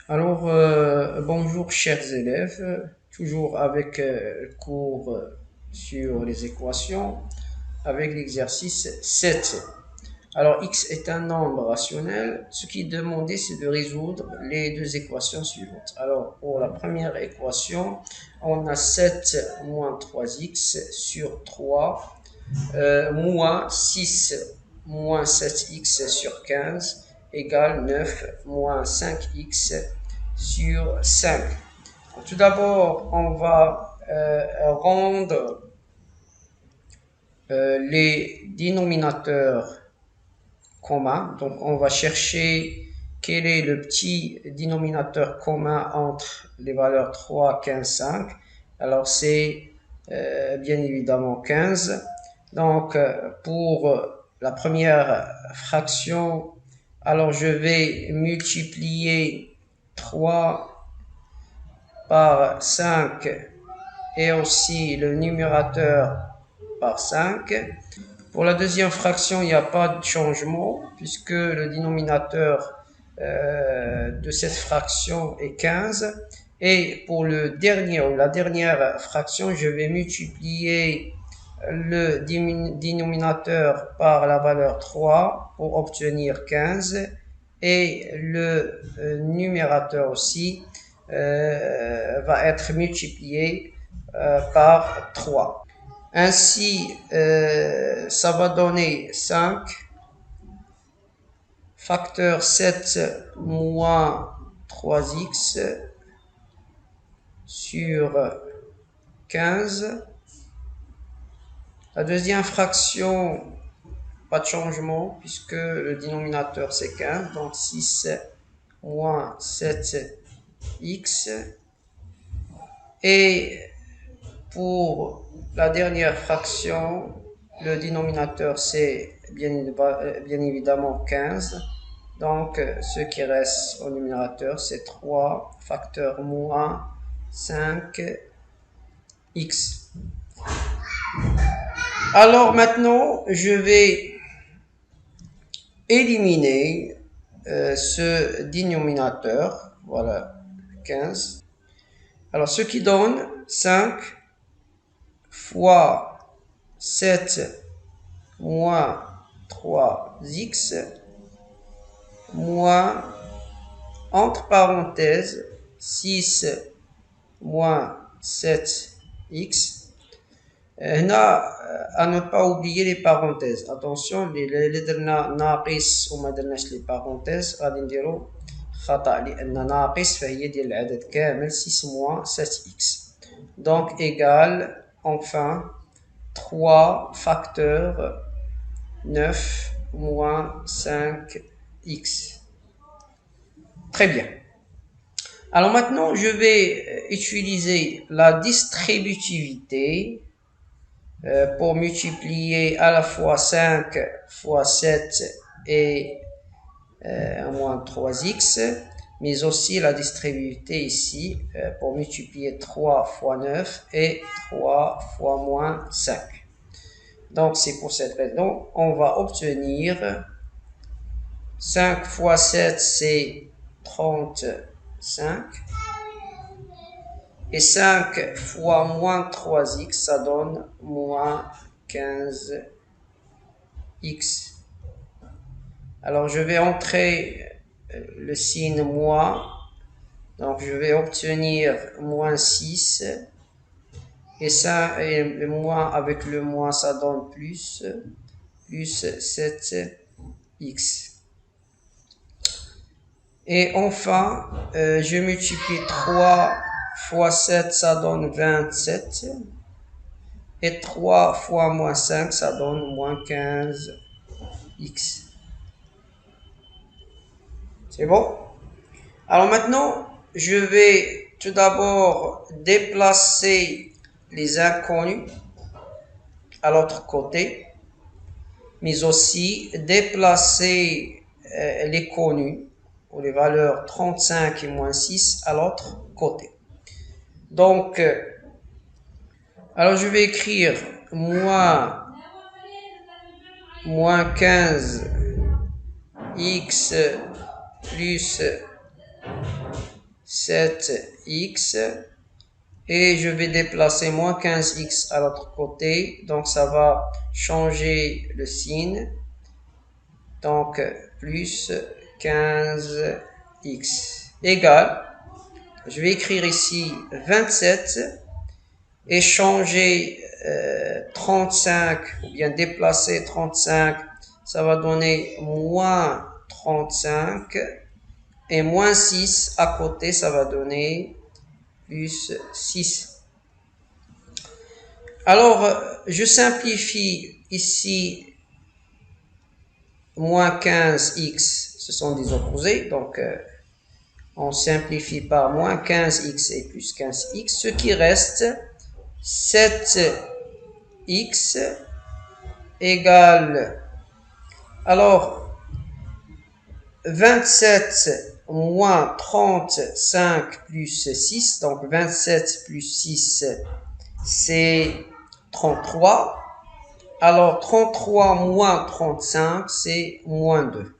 Bonjour chers élèves, toujours avec le cours sur les équations, avec l'exercice 7. Alors, x est un nombre rationnel. Ce qui est demandé, c'est de résoudre les deux équations suivantes. Alors, pour la première équation, on a 7 moins 3x sur 3, moins 6 moins 7x sur 15 égale 9 moins 5x sur 5. Tout d'abord, on va rendre les dénominateurs communs. Donc, on va chercher quel est le petit dénominateur commun entre les valeurs 3, 15, 5. Alors, c'est bien évidemment 15. Donc, pour la première fraction, alors je vais multiplier 3 par 5 et aussi le numérateur par 5. Pour la deuxième fraction, il n'y a pas de changement puisque le dénominateur de cette fraction est 15. Et pour la dernière fraction, je vais multiplier le dénominateur par la valeur 3 pour obtenir 15 et le numérateur aussi va être multiplié par 3. Ainsi, ça va donner 5 facteur 7 moins 3x sur 15. La deuxième fraction, pas de changement puisque le dénominateur c'est 15, donc 6 moins 7x. Et pour la dernière fraction, le dénominateur c'est bien évidemment 15. Donc ce qui reste au numérateur c'est 3 facteur moins 5x. Alors maintenant, je vais éliminer ce dénominateur, voilà, 15. Alors, ce qui donne 5 fois 7 moins 3x moins, entre parenthèses, 6 moins 7x. هنا à ne pas oublier les parenthèses. Attention, اللي درنا ناقص وما درناش لي parenthèses غادي نديرو خطأ لأن ناقص فهي ديال العدد كامل 6 moins 7x. Donc égale enfin 3 facteur 9 moins 5x. Très bien. Alors maintenant, je vais utiliser la distributivité pour multiplier à la fois 5 fois 7 et moins 3x, mais aussi la distributivité ici pour multiplier 3 fois 9 et 3 fois moins 5. Donc c'est pour cette raison, on va obtenir 5 fois 7 c'est 35 et 5 fois moins 3x ça donne moins 15x. Alors je vais entrer le signe moins, donc je vais obtenir moins 6 et ça, et le moins avec le moins ça donne plus 7x. Et enfin, je multiplie 3 fois 7, ça donne 27. Et 3 fois moins 5, ça donne moins 15x. C'est bon? Alors maintenant, je vais tout d'abord déplacer les inconnus à l'autre côté, mais aussi déplacer les connus ou les valeurs 35 et moins 6 à l'autre côté. Donc, alors je vais écrire moins 15 x plus 7x et je vais déplacer moins 15x à l'autre côté, donc ça va changer le signe, donc plus 15x égale, je vais écrire ici 27 et changer 35 ou bien déplacer 35, ça va donner moins 35 et moins 6 à côté, ça va donner plus 6. Alors, je simplifie ici moins 15x, ce sont des opposés, donc on simplifie par moins 15x et plus 15x, ce qui reste 7x égale, alors 27 moins 35 plus 6, donc 27 plus 6 c'est 33, alors 33 moins 35 c'est moins 2,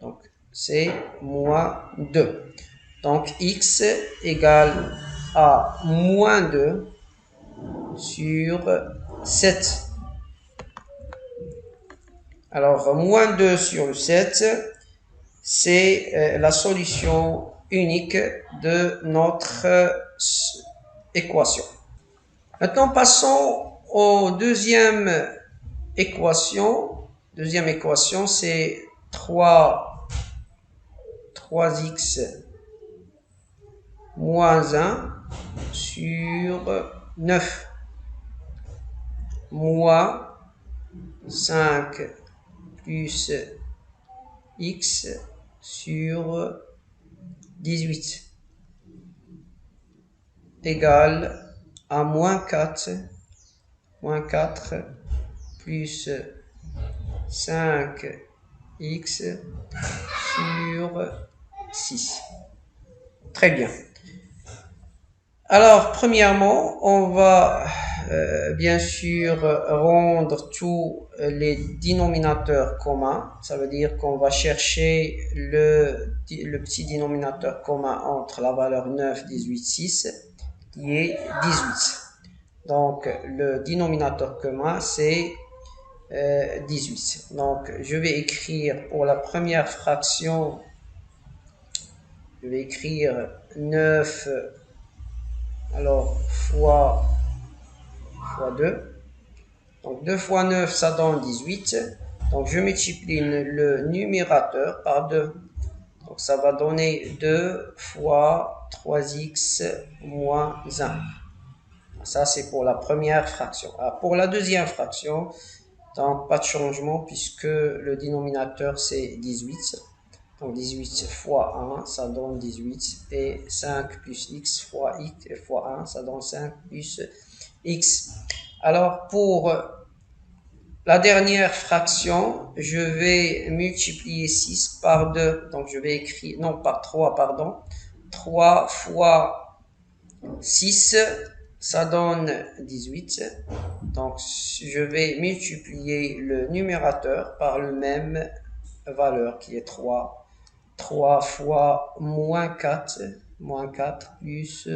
donc c'est moins 2, donc x égale à moins 2 sur 7. Alors, moins 2 sur 7, c'est la solution unique de notre équation. Maintenant, passons aux deuxième équation. Deuxième équation, c'est 3x moins 1 sur 9 moins 5 plus x sur 18 égale à moins 4 plus 5x sur 6. Très bien. Alors, premièrement, on va bien sûr rendre tous les dénominateurs communs. Ça veut dire qu'on va chercher le petit dénominateur commun entre la valeur 9, 18, 6, qui est 18. Donc, le dénominateur commun, c'est 18. Donc, je vais écrire pour la première fraction, je vais écrire 9 alors fois 2. Donc 2 fois 9, ça donne 18. Donc je multiplie le numérateur par 2. Donc ça va donner 2 fois 3x moins 1. Ça c'est pour la première fraction. Alors, pour la deuxième fraction, donc pas de changement puisque le dénominateur c'est 18. Donc 18 fois 1, ça donne 18. Et 5 plus x fois 1, ça donne 5 plus x. Alors pour la dernière fraction, je vais multiplier 6 par 2. Donc je vais écrire, non par 3, pardon. 3 fois 6, ça donne 18. Donc je vais multiplier le numérateur par le même valeur qui est 3. 3 fois moins 4 plus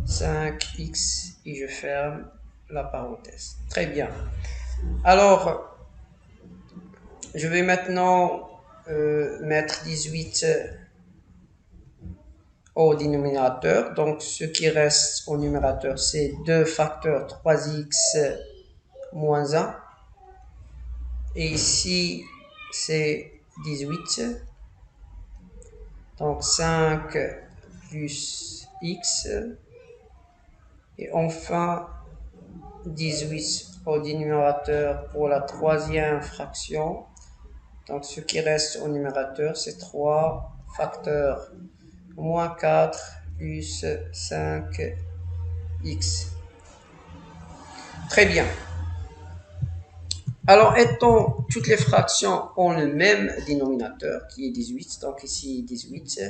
5x et je ferme la parenthèse. Très bien. Alors, je vais maintenant mettre 18 au dénominateur. Donc, ce qui reste au numérateur, c'est 2 facteurs 3x moins 1. Et ici, c'est 18. Donc 5 plus x. Et enfin 18 au dénominateur pour la troisième fraction. Donc ce qui reste au numérateur, c'est 3 facteurs moins 4 plus 5x. Très bien. Alors, étant toutes les fractions ont le même dénominateur qui est 18, donc ici 18,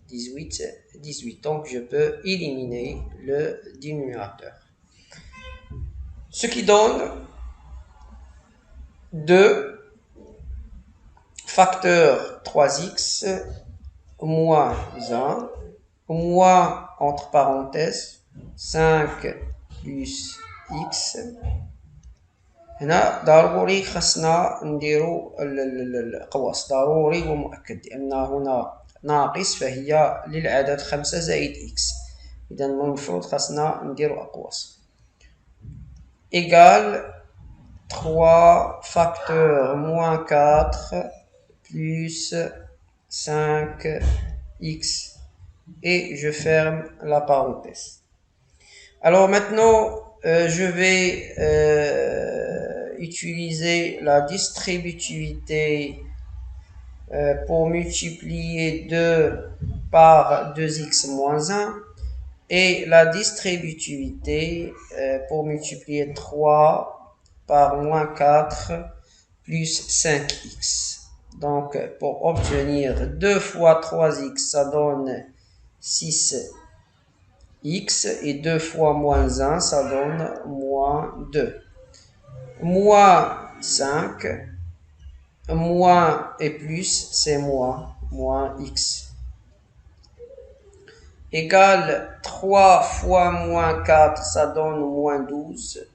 18, 18. Donc, je peux éliminer le dénominateur. Ce qui donne 2 facteurs 3x moins 1 moins, entre parenthèses, 5 plus x. هنا ضروري خاصنا نديرو القواس ضروري ومؤكد لأن هنا ناقص فهي للعدد 5 زائد x. إذا المفروض خاصنا نديرو أقواس. Égale 3 facteur moins 4 plus 5x. Et je ferme la parenthèse. Alors maintenant, je vais utiliser la distributivité pour multiplier 2 par 2x moins 1 et la distributivité pour multiplier 3 par moins 4 plus 5x. Donc, pour obtenir 2 fois 3x, ça donne 6x et 2 fois moins 1, ça donne moins 2. Moins 5, moins et plus, c'est moins x. Égale 3 fois moins 4, ça donne moins 12.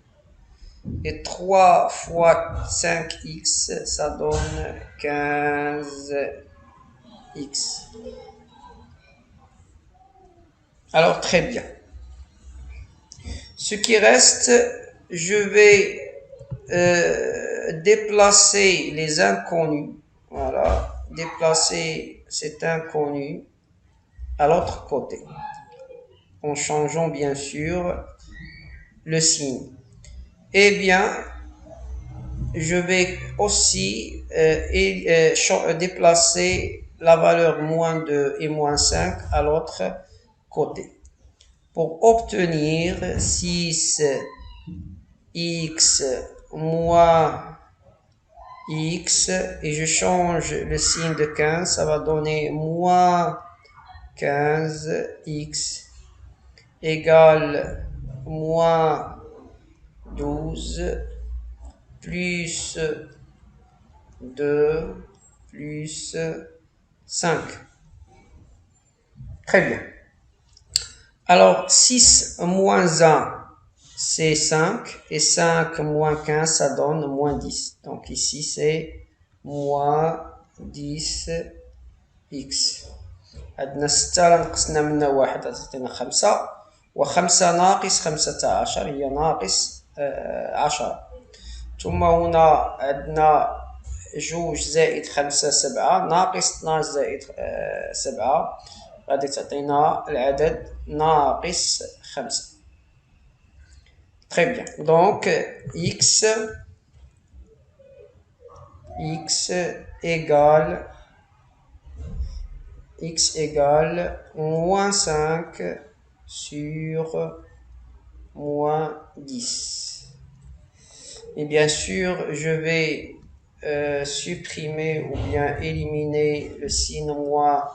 Et 3 fois 5x, ça donne 15x. Alors, très bien. Ce qui reste, je vais déplacer les inconnus. Voilà, déplacer cet inconnu à l'autre côté. En changeant bien sûr le signe. Eh bien, je vais aussi déplacer la valeur moins 2 et moins 5 à l'autre côté. Pour obtenir 6x moins x, et je change le signe de 15, ça va donner moins 15x égale moins 12 plus 2 plus 5. Très bien. Alors, 6 moins 1, c'est 5, et 5 moins 15, ça donne moins 10. Donc ici, c'est moins 10x. عندنا 6 نقصنا منها 1 تعطينا 5 و5 ناقص 15 هي ناقص 10. ثم هنا عندنا 2 زائد 5 7 ناقص 12 زائد 7 غادي تعطينا العدد ناقص 5. Très bien. Donc x égale moins 5 sur moins 10. Et bien sûr, je vais supprimer ou bien éliminer le signe moins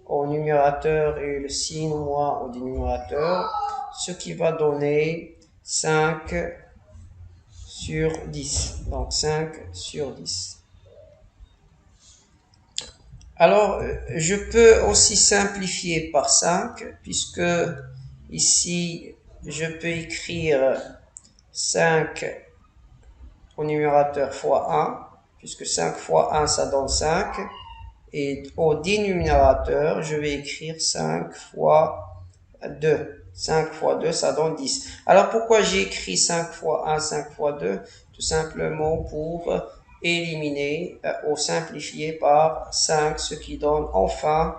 au numérateur et le signe moins au dénominateur, ce qui va donner 5 sur 10. Donc 5 sur 10. Alors, je peux aussi simplifier par 5, puisque ici, je peux écrire 5 au numérateur fois 1, puisque 5 fois 1, ça donne 5. Et au dénominateur, je vais écrire 5 fois 2. 5 fois 2, ça donne 10. Alors, pourquoi j'ai écrit 5 fois 1, 5 fois 2? Tout simplement pour éliminer ou simplifier par 5, ce qui donne enfin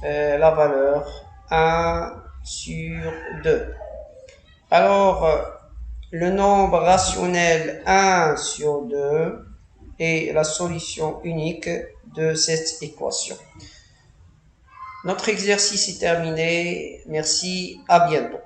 la valeur 1 sur 2. Alors, le nombre rationnel 1 sur 2 est la solution unique de cette équation. Notre exercice est terminé. Merci, à bientôt.